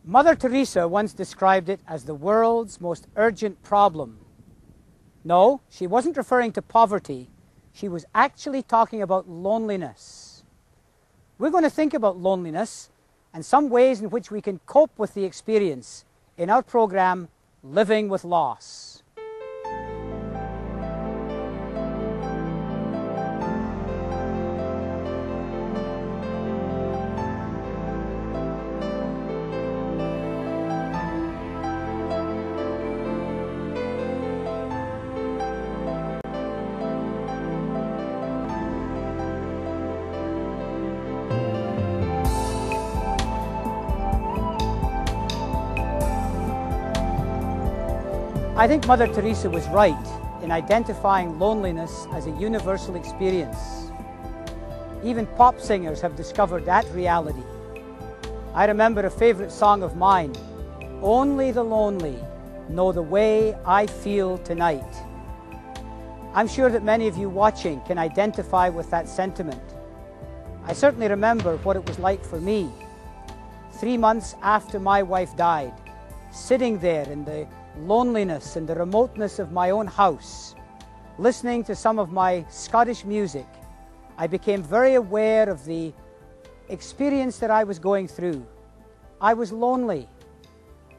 Mother Teresa once described it as the world's most urgent problem. No, she wasn't referring to poverty. She was actually talking about loneliness. We're going to think about loneliness and some ways in which we can cope with the experience in our program, Living with Loss. I think Mother Teresa was right in identifying loneliness as a universal experience. Even pop singers have discovered that reality. I remember a favorite song of mine, "Only the lonely know the way I feel tonight." I'm sure that many of you watching can identify with that sentiment. I certainly remember what it was like for me. 3 months after my wife died, sitting there in the loneliness and the remoteness of my own house, listening to some of my Scottish music, I became very aware of the experience that I was going through. I was lonely.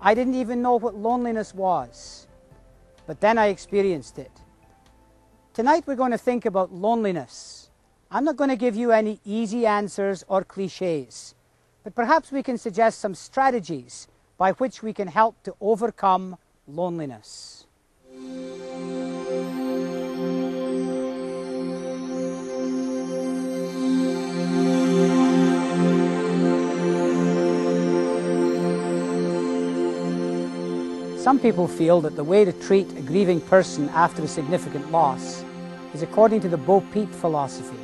I didn't even know what loneliness was, but then I experienced it. Tonight we're going to think about loneliness. I'm not going to give you any easy answers or cliches, but perhaps we can suggest some strategies by which we can help to overcome loneliness. Some people feel that the way to treat a grieving person after a significant loss is according to the Bo Peep philosophy.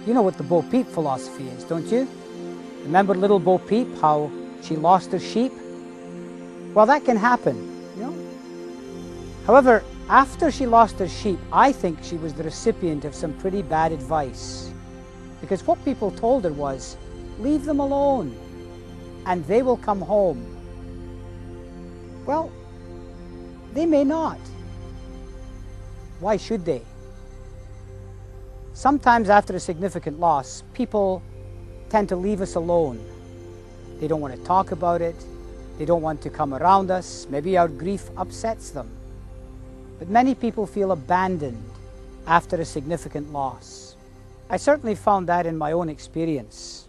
You know what the Bo Peep philosophy is, don't you? Remember little Bo Peep, how she lost her sheep? Well, that can happen, you know. However, after she lost her sheep, I think she was the recipient of some pretty bad advice. Because what people told her was, leave them alone, and they will come home. Well, they may not. Why should they? Sometimes after a significant loss, people tend to leave us alone. They don't want to talk about it. They don't want to come around us. Maybe our grief upsets them. But many people feel abandoned after a significant loss. I certainly found that in my own experience.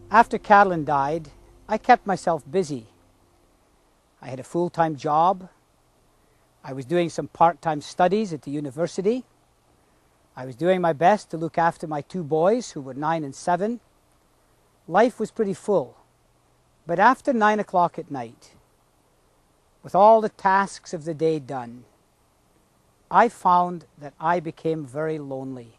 After Carolyn died, I kept myself busy. I had a full-time job. I was doing some part-time studies at the university. I was doing my best to look after my 2 boys, who were 9 and 7. Life was pretty full. But after 9 o'clock at night, with all the tasks of the day done, I found that I became very lonely.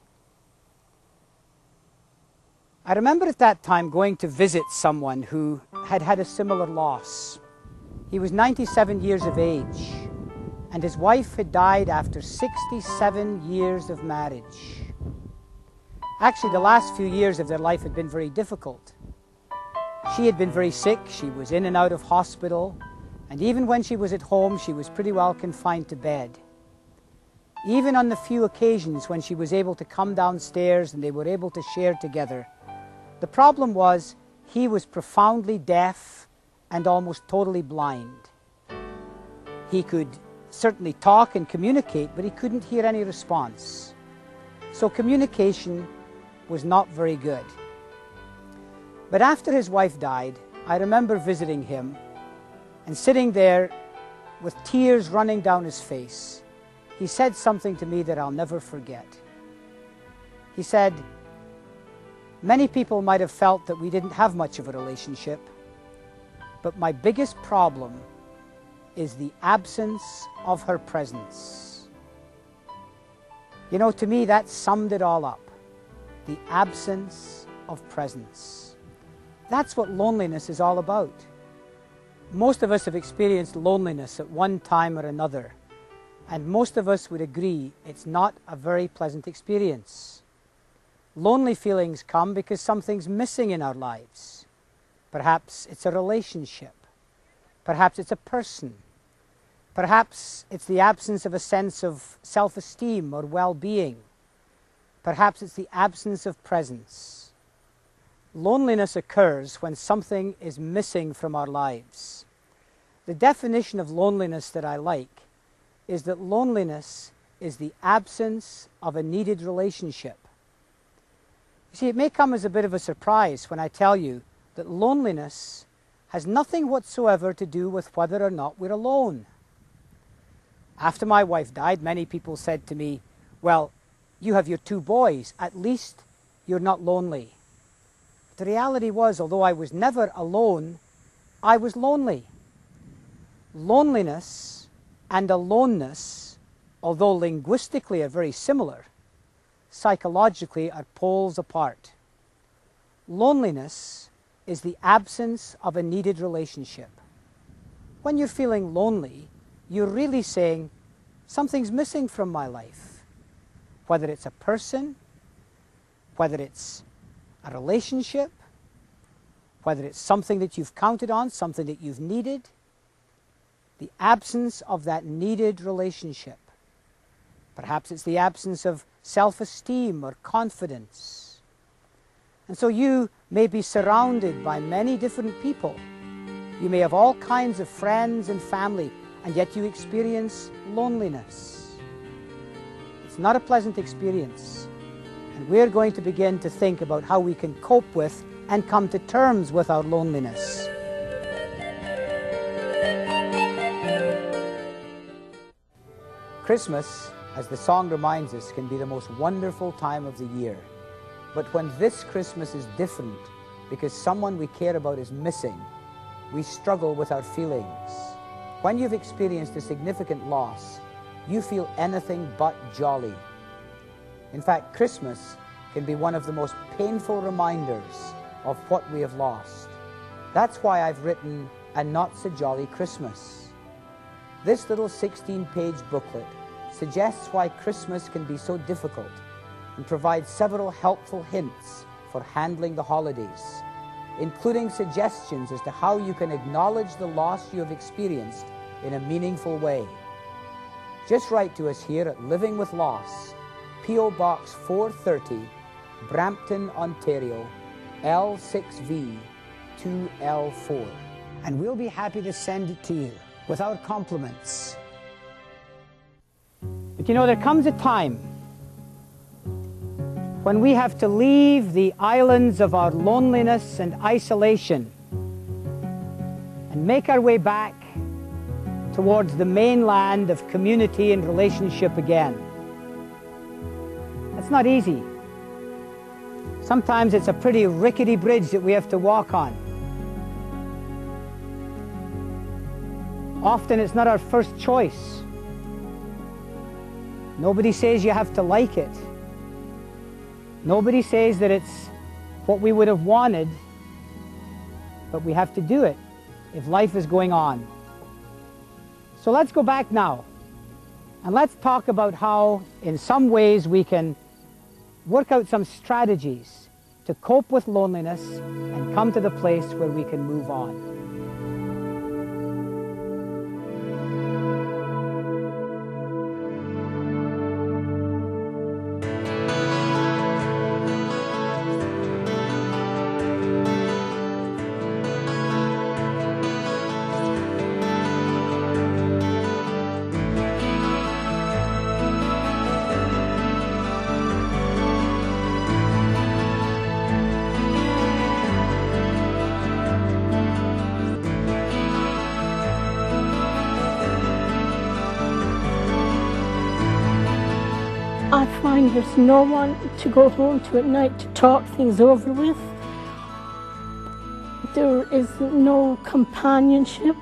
I remember at that time going to visit someone who had had a similar loss. He was 97 years of age, and his wife had died after 67 years of marriage. Actually, the last few years of their life had been very difficult. She had been very sick. She was in and out of hospital, and even when she was at home, she was pretty well confined to bed. Even on the few occasions when she was able to come downstairs and they were able to share together, the problem was he was profoundly deaf and almost totally blind. He could certainly talk and communicate, but he couldn't hear any response. So communication was not very good. But after his wife died, I remember visiting him and sitting there with tears running down his face. He said something to me that I'll never forget. He said, many people might have felt that we didn't have much of a relationship, but my biggest problem is the absence of her presence. You know, to me, that summed it all up. The absence of presence. That's what loneliness is all about. Most of us have experienced loneliness at one time or another, and most of us would agree it's not a very pleasant experience. Lonely feelings come because something's missing in our lives. Perhaps it's a relationship. Perhaps it's a person. Perhaps it's the absence of a sense of self-esteem or well-being. Perhaps it's the absence of presence. Loneliness occurs when something is missing from our lives. The definition of loneliness that I like is that loneliness is the absence of a needed relationship. You see, it may come as a bit of a surprise when I tell you that loneliness has nothing whatsoever to do with whether or not we're alone. After my wife died, many people said to me, well, you have your 2 boys, at least you're not lonely. The reality was, although I was never alone, I was lonely. Loneliness and aloneness, although linguistically are very similar, psychologically are poles apart. Loneliness is the absence of a needed relationship. When you're feeling lonely, you're really saying, something's missing from my life. Whether it's a person, whether it's a relationship, whether it's something that you've counted on, something that you've needed, the absence of that needed relationship. Perhaps it's the absence of self-esteem or confidence. And so you may be surrounded by many different people. You may have all kinds of friends and family, and yet you experience loneliness. It's not a pleasant experience. And we're going to begin to think about how we can cope with and come to terms with our loneliness. Christmas, as the song reminds us, can be the most wonderful time of the year. But when this Christmas is different because someone we care about is missing, we struggle with our feelings. When you've experienced a significant loss, you feel anything but jolly. In fact, Christmas can be one of the most painful reminders of what we have lost. That's why I've written A Not So Jolly Christmas. This little 16-page booklet suggests why Christmas can be so difficult and provides several helpful hints for handling the holidays, including suggestions as to how you can acknowledge the loss you have experienced in a meaningful way. Just write to us here at Living with Loss, P.O. Box 430, Brampton, Ontario, L6V 2L4. And we'll be happy to send it to you with our compliments. But you know, there comes a time when we have to leave the islands of our loneliness and isolation and make our way back towards the mainland of community and relationship again. That's not easy. Sometimes it's a pretty rickety bridge that we have to walk on. Often it's not our first choice. Nobody says you have to like it. Nobody says that it's what we would have wanted, but we have to do it if life is going on. So let's go back now, and let's talk about how, in some ways, we can work out some strategies to cope with loneliness and come to the place where we can move on. I find there's no one to go home to at night to talk things over with. There is no companionship.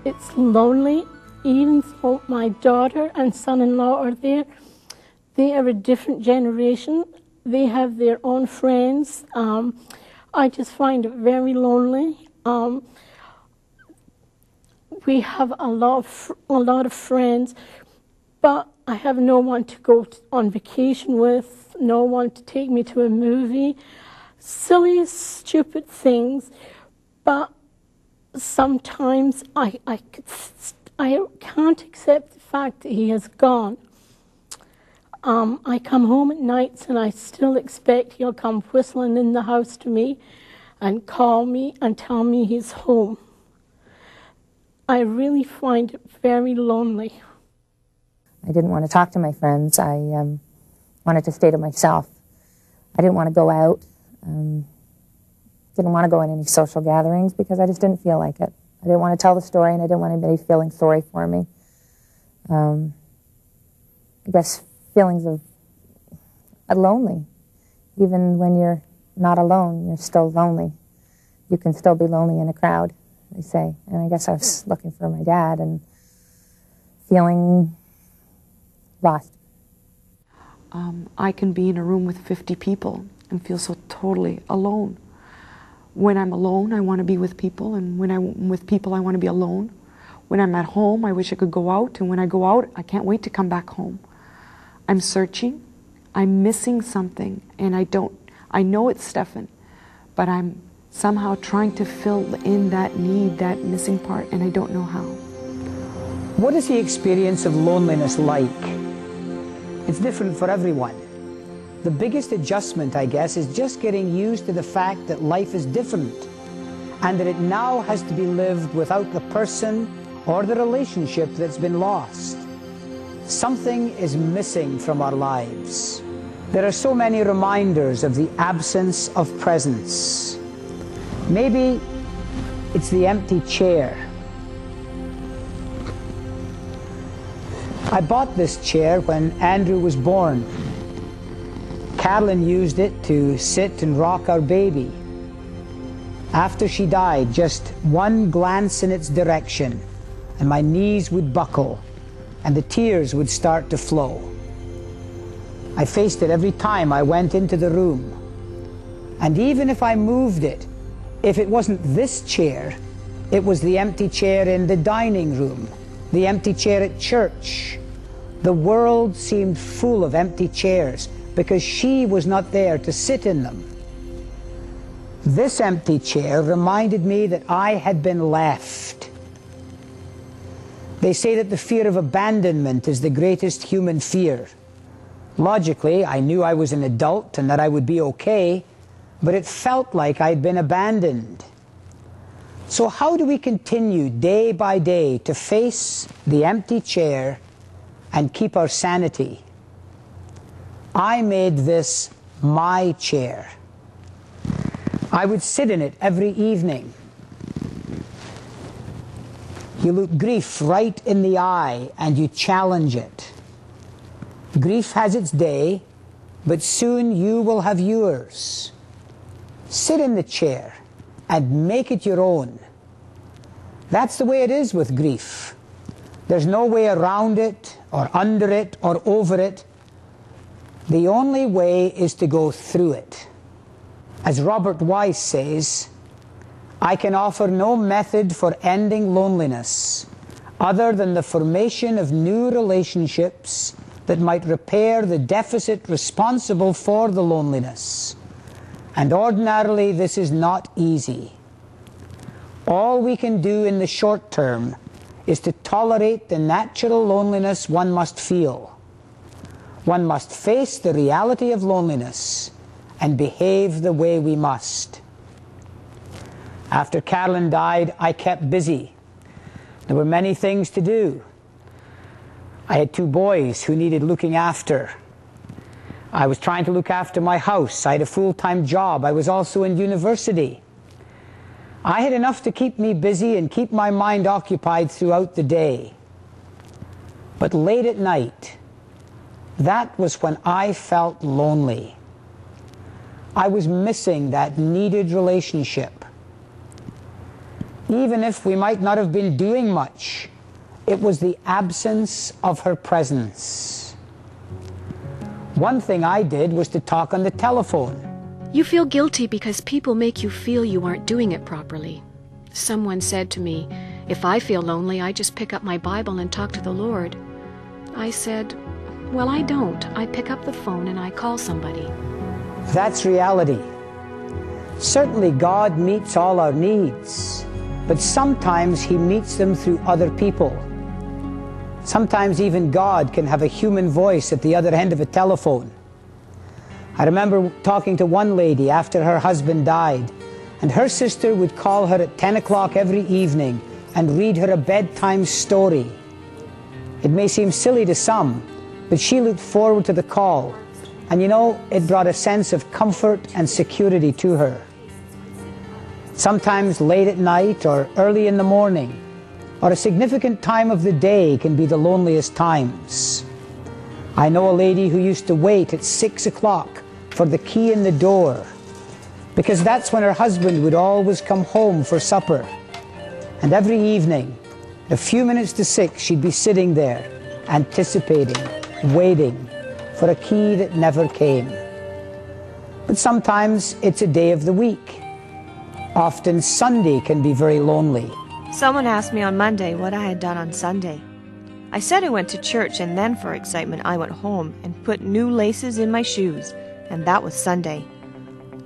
It's lonely. Even though my daughter and son-in-law are there, they are a different generation. They have their own friends. I just find it very lonely. We have a lot of friends, but I have no one to go on vacation with, no one to take me to a movie. Silly, stupid things, But sometimes I can't accept the fact that he has gone. I come home at nights and I still expect he'll come whistling in the house to me and call me and tell me he's home. I really find it very lonely. I didn't want to talk to my friends. I wanted to stay to myself. I didn't want to go out. Didn't want to go in any social gatherings because I just didn't feel like it. I didn't want to tell the story, and I didn't want anybody feeling sorry for me. I guess feelings of lonely. Even when you're not alone, you're still lonely. You can still be lonely in a crowd, they say. And I guess I was looking for my dad and feeling lost. I can be in a room with 50 people and feel so totally alone. When I'm alone, I want to be with people, and when I'm with people, I want to be alone. When I'm at home, I wish I could go out, and when I go out, I can't wait to come back home. I'm searching, I'm missing something, and I know it's Stefan, but I'm somehow trying to fill in that need, that missing part, and I don't know how. What is the experience of loneliness like? It's different for everyone. The biggest adjustment, I guess, is just getting used to the fact that life is different and that it now has to be lived without the person or the relationship that's been lost. Something is missing from our lives. There are so many reminders of the absence of presence. Maybe it's the empty chair. I bought this chair when Andrew was born. Carolyn used it to sit and rock our baby. After she died, just one glance in its direction, and my knees would buckle, and the tears would start to flow. I faced it every time I went into the room. And even if I moved it, if it wasn't this chair, it was the empty chair in the dining room, the empty chair at church. The world seemed full of empty chairs because she was not there to sit in them. This empty chair reminded me that I had been left. They say that the fear of abandonment is the greatest human fear. Logically, I knew I was an adult and that I would be okay, but it felt like I'd been abandoned. So how do we continue day by day to face the empty chair and keep our sanity? I made this my chair. I would sit in it every evening. You look grief right in the eye and you challenge it. Grief has its day, but soon you will have yours. Sit in the chair and make it your own. That's the way it is with grief. There's no way around it, or under it, or over it. The only way is to go through it. As Robert Weiss says, I can offer no method for ending loneliness other than the formation of new relationships that might repair the deficit responsible for the loneliness. And ordinarily this is not easy. All we can do in the short term is to tolerate the natural loneliness one must feel. One must face the reality of loneliness and behave the way we must. After Carolyn died, I kept busy. There were many things to do. I had 2 boys who needed looking after. I was trying to look after my house. I had a full-time job. I was also in university. I had enough to keep me busy and keep my mind occupied throughout the day. But late at night, that was when I felt lonely. I was missing that needed relationship. Even if we might not have been doing much, it was the absence of her presence. One thing I did was to talk on the telephone. You feel guilty because people make you feel you aren't doing it properly. Someone said to me, if I feel lonely, I just pick up my Bible and talk to the Lord. I said, well, I don't. I pick up the phone and I call somebody. That's reality. Certainly God meets all our needs, but sometimes He meets them through other people. Sometimes even God can have a human voice at the other end of a telephone. I remember talking to one lady after her husband died, and her sister would call her at 10 o'clock every evening and read her a bedtime story. It may seem silly to some, but she looked forward to the call, and you know, it brought a sense of comfort and security to her. Sometimes late at night or early in the morning, or a significant time of the day can be the loneliest times. I know a lady who used to wait at 6 o'clock for the key in the door, because that's when her husband would always come home for supper. And every evening, a few minutes to 6, she'd be sitting there, anticipating, waiting for a key that never came. But sometimes it's a day of the week. Often Sunday can be very lonely. Someone asked me on Monday what I had done on Sunday. I said I went to church, and then for excitement I went home and put new laces in my shoes, and that was Sunday.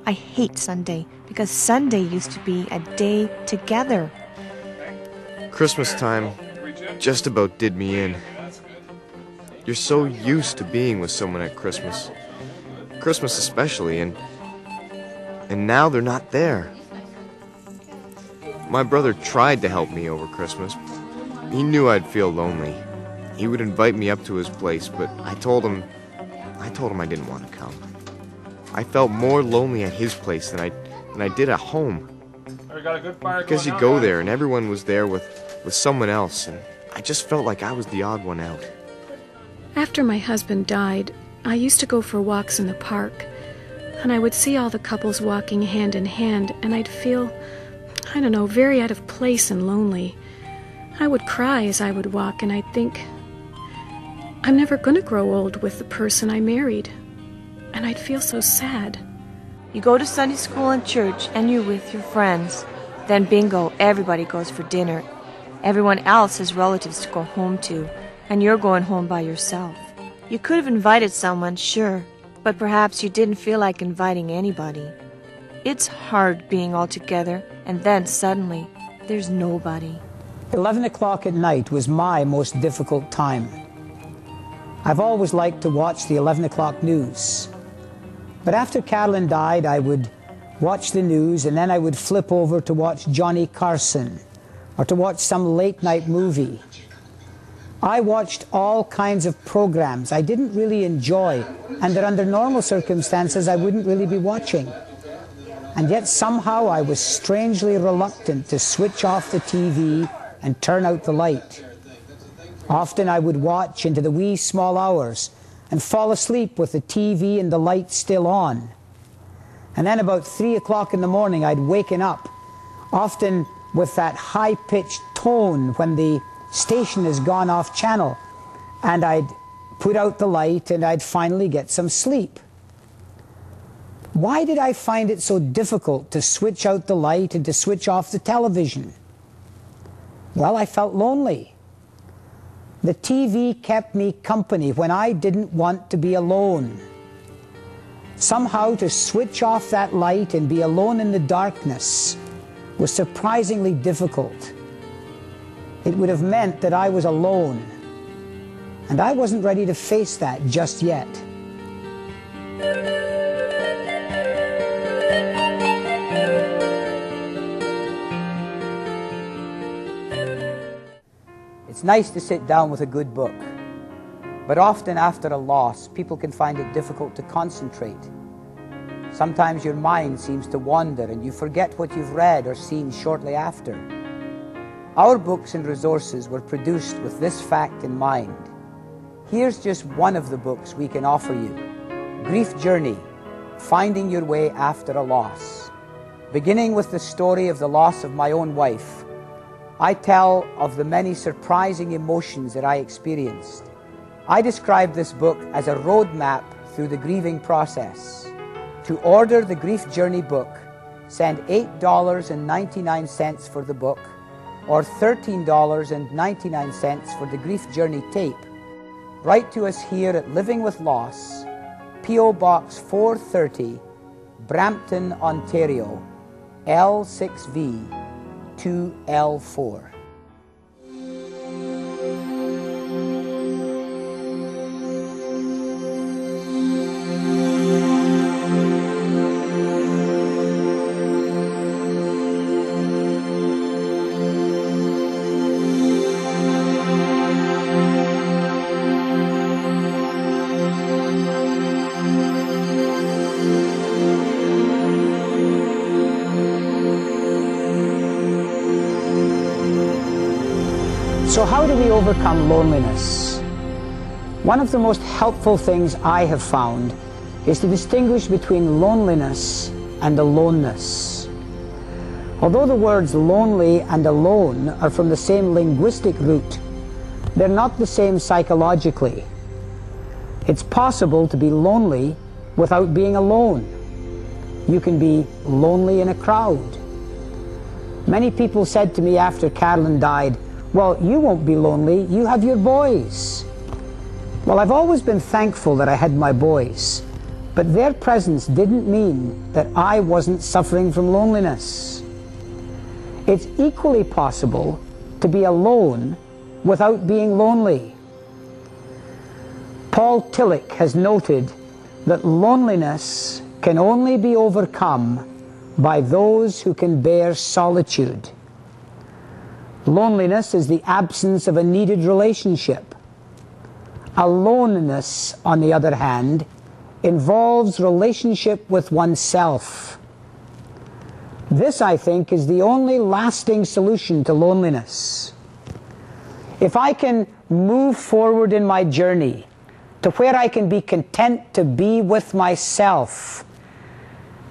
I hate Sunday because Sunday used to be a day together. Christmas time just about did me in. You're so used to being with someone at Christmas. Christmas especially, and now they're not there. My brother tried to help me over Christmas. He knew I'd feel lonely. He would invite me up to his place, but I told him I didn't want to come. I felt more lonely at his place than I did at home. Because you go there and everyone was there with someone else, and I just felt like I was the odd one out. After my husband died, I used to go for walks in the park, and I would see all the couples walking hand in hand, and I'd feel, I don't know, very out of place and lonely. I would cry as I would walk, and I'd think, I'm never going to grow old with the person I married. And I'd feel so sad. You go to Sunday school and church, and you're with your friends. Then bingo, everybody goes for dinner. Everyone else has relatives to go home to, and you're going home by yourself. You could have invited someone, sure, but perhaps you didn't feel like inviting anybody. It's hard being all together, and then suddenly, there's nobody. 11 o'clock at night was my most difficult time. I've always liked to watch the 11 o'clock news. But after Carolyn died, I would watch the news, and then I would flip over to watch Johnny Carson or to watch some late-night movie. I watched all kinds of programs I didn't really enjoy and that under normal circumstances I wouldn't really be watching. And yet somehow I was strangely reluctant to switch off the TV and turn out the light. Often I would watch into the wee small hours and fall asleep with the TV and the light still on. And then about 3 o'clock in the morning I'd waken up, often with that high-pitched tone when the station has gone off channel, and I'd put out the light and I'd finally get some sleep. Why did I find it so difficult to switch out the light and to switch off the television? Well, I felt lonely. The TV kept me company when I didn't want to be alone. Somehow to switch off that light and be alone in the darkness was surprisingly difficult. It would have meant that I was alone, and I wasn't ready to face that just yet. It's nice to sit down with a good book, but often after a loss, people can find it difficult to concentrate. Sometimes your mind seems to wander and you forget what you've read or seen shortly after. Our books and resources were produced with this fact in mind. Here's just one of the books we can offer you. Grief Journey, Finding Your Way After a Loss. Beginning with the story of the loss of my own wife, I tell of the many surprising emotions that I experienced. I describe this book as a roadmap through the grieving process. To order the Grief Journey book, send $8.99 for the book, or $13.99 for the Grief Journey tape. Write to us here at Living with Loss, P.O. Box 430, Brampton, Ontario, L6V 2L4. So how do we overcome loneliness? One of the most helpful things I have found is to distinguish between loneliness and aloneness. Although the words lonely and alone are from the same linguistic root, they're not the same psychologically. It's possible to be lonely without being alone. You can be lonely in a crowd. Many people said to me after Carolyn died, "Well, you won't be lonely, you have your boys." Well, I've always been thankful that I had my boys, but their presence didn't mean that I wasn't suffering from loneliness. It's equally possible to be alone without being lonely. Paul Tillich has noted that loneliness can only be overcome by those who can bear solitude. Loneliness is the absence of a needed relationship. Aloneness, on the other hand, involves relationship with oneself. This, I think, is the only lasting solution to loneliness. If I can move forward in my journey to where I can be content to be with myself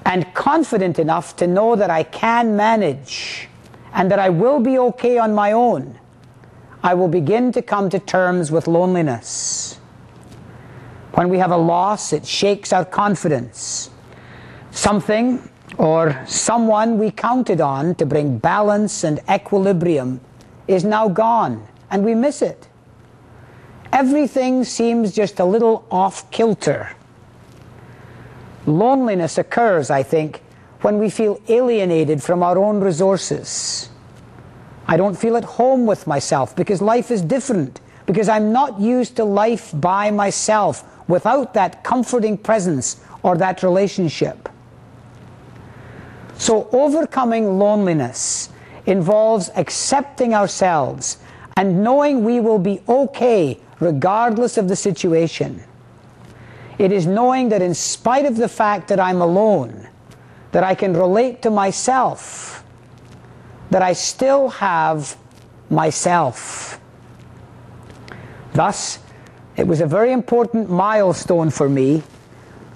and confident enough to know that I can manage and that I will be okay on my own, I will begin to come to terms with loneliness. When we have a loss, it shakes our confidence. Something or someone we counted on to bring balance and equilibrium is now gone, and we miss it. Everything seems just a little off-kilter. Loneliness occurs, I think, when we feel alienated from our own resources. I don't feel at home with myself because life is different, because I'm not used to life by myself without that comforting presence or that relationship. So overcoming loneliness involves accepting ourselves and knowing we will be okay regardless of the situation. It is knowing that in spite of the fact that I'm alone, that I can relate to myself, that I still have myself. Thus, it was a very important milestone for me,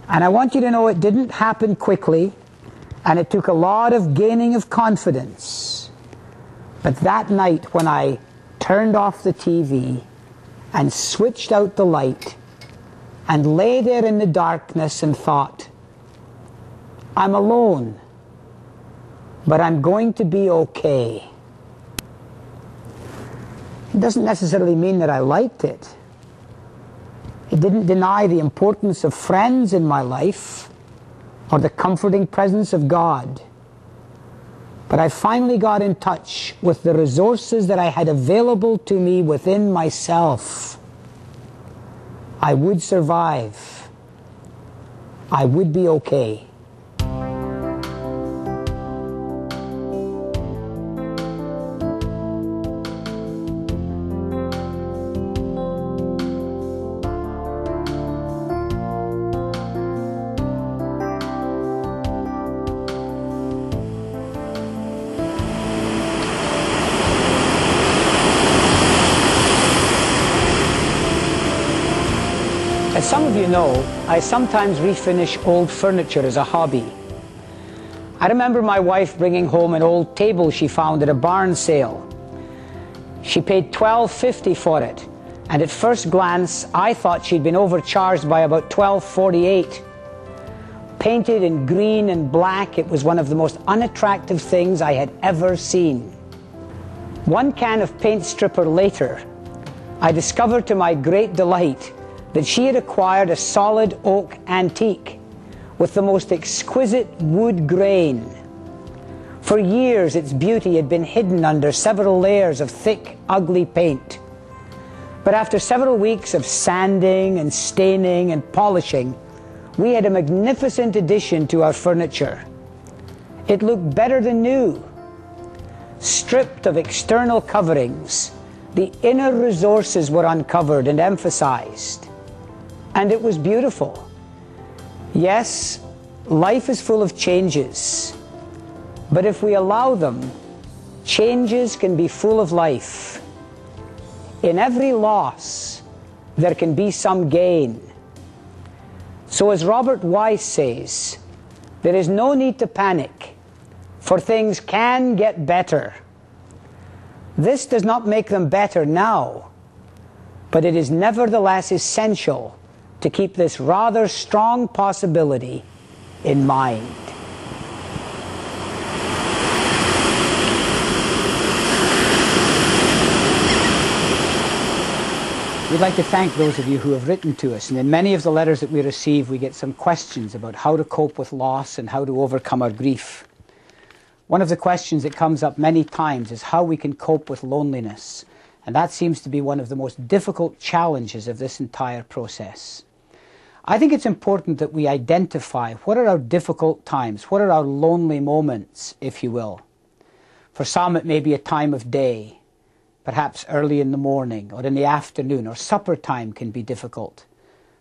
and I want you to know it didn't happen quickly, and it took a lot of gaining of confidence. But that night when I turned off the TV and switched out the light and lay there in the darkness and thought, I'm alone, but I'm going to be okay. It doesn't necessarily mean that I liked it. It didn't deny the importance of friends in my life or the comforting presence of God. But I finally got in touch with the resources that I had available to me within myself. I would survive. I would be okay. As some of you know, I sometimes refinish old furniture as a hobby. I remember my wife bringing home an old table she found at a barn sale. She paid $12.50 for it, and at first glance I thought she'd been overcharged by about $12.48. Painted in green and black, it was one of the most unattractive things I had ever seen. One can of paint stripper later, I discovered to my great delight that she had acquired a solid oak antique, with the most exquisite wood grain. For years, its beauty had been hidden under several layers of thick, ugly paint. But after several weeks of sanding and staining and polishing, we had a magnificent addition to our furniture. It looked better than new. Stripped of external coverings, the inner resources were uncovered and emphasized. And it was beautiful. Yes, life is full of changes. But if we allow them, changes can be full of life. In every loss, there can be some gain. So as Robert Weiss says, there is no need to panic, for things can get better. This does not make them better now, but it is nevertheless essential to keep this rather strong possibility in mind. We'd like to thank those of you who have written to us, and in many of the letters that we receive, we get some questions about how to cope with loss and how to overcome our grief. One of the questions that comes up many times is how we can cope with loneliness, and that seems to be one of the most difficult challenges of this entire process. I think it's important that we identify what are our difficult times, what are our lonely moments, if you will. For some, it may be a time of day. Perhaps early in the morning or in the afternoon, or supper time can be difficult.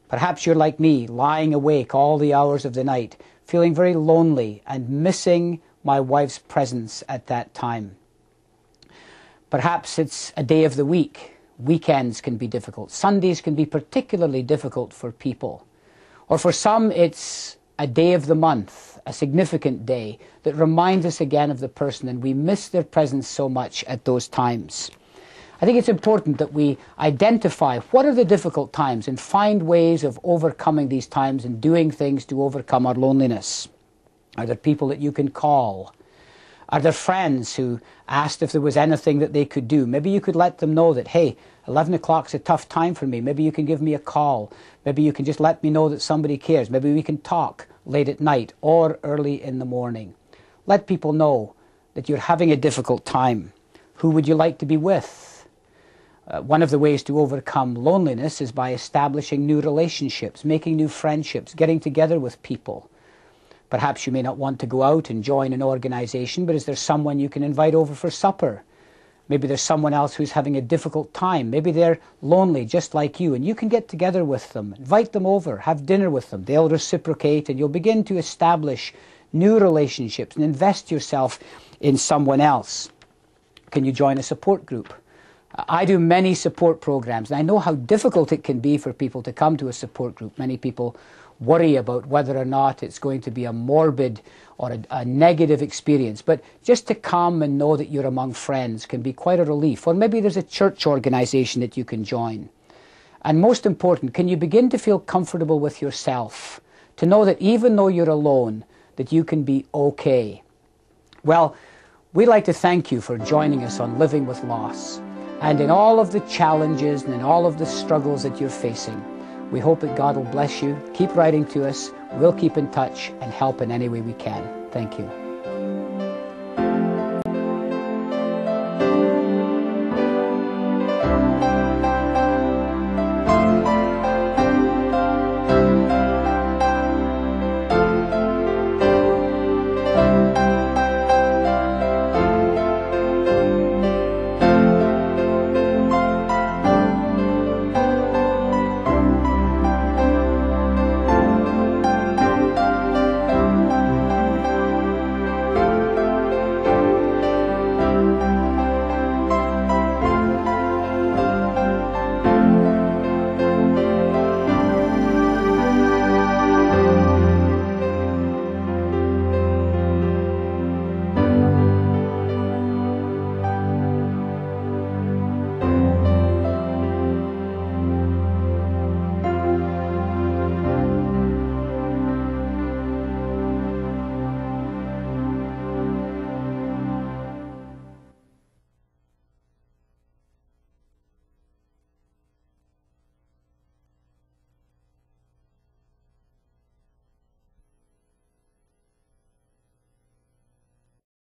Perhaps you're like me, lying awake all the hours of the night, feeling very lonely and missing my wife's presence at that time. Perhaps it's a day of the week. Weekends can be difficult. Sundays can be particularly difficult for people. Or for some, it's a day of the month, a significant day that reminds us again of the person, and we miss their presence so much at those times. I think it's important that we identify what are the difficult times and find ways of overcoming these times and doing things to overcome our loneliness. Are there people that you can call? Are there friends who asked if there was anything that they could do? Maybe you could let them know that, hey, 11 o'clock's a tough time for me. Maybe you can give me a call. Maybe you can just let me know that somebody cares. Maybe we can talk late at night or early in the morning. Let people know that you're having a difficult time. Who would you like to be with? One of the ways to overcome loneliness is by establishing new relationships, making new friendships, getting together with people. Perhaps you may not want to go out and join an organization, but is there someone you can invite over for supper? Maybe there's someone else who's having a difficult time. Maybe they're lonely just like you, and you can get together with them, invite them over, have dinner with them. They'll reciprocate, and you'll begin to establish new relationships and invest yourself in someone else. Can you join a support group? I do many support programs, and I know how difficult it can be for people to come to a support group. Many people worry about whether or not it's going to be a morbid or a negative experience. But just to come and know that you're among friends can be quite a relief. Or maybe there's a church organization that you can join. And most important, can you begin to feel comfortable with yourself? To know that even though you're alone, that you can be okay. Well, we'd like to thank you for joining us on Living with Loss. And in all of the challenges and in all of the struggles that you're facing, we hope that God will bless you. Keep writing to us. We'll keep in touch and help in any way we can. Thank you.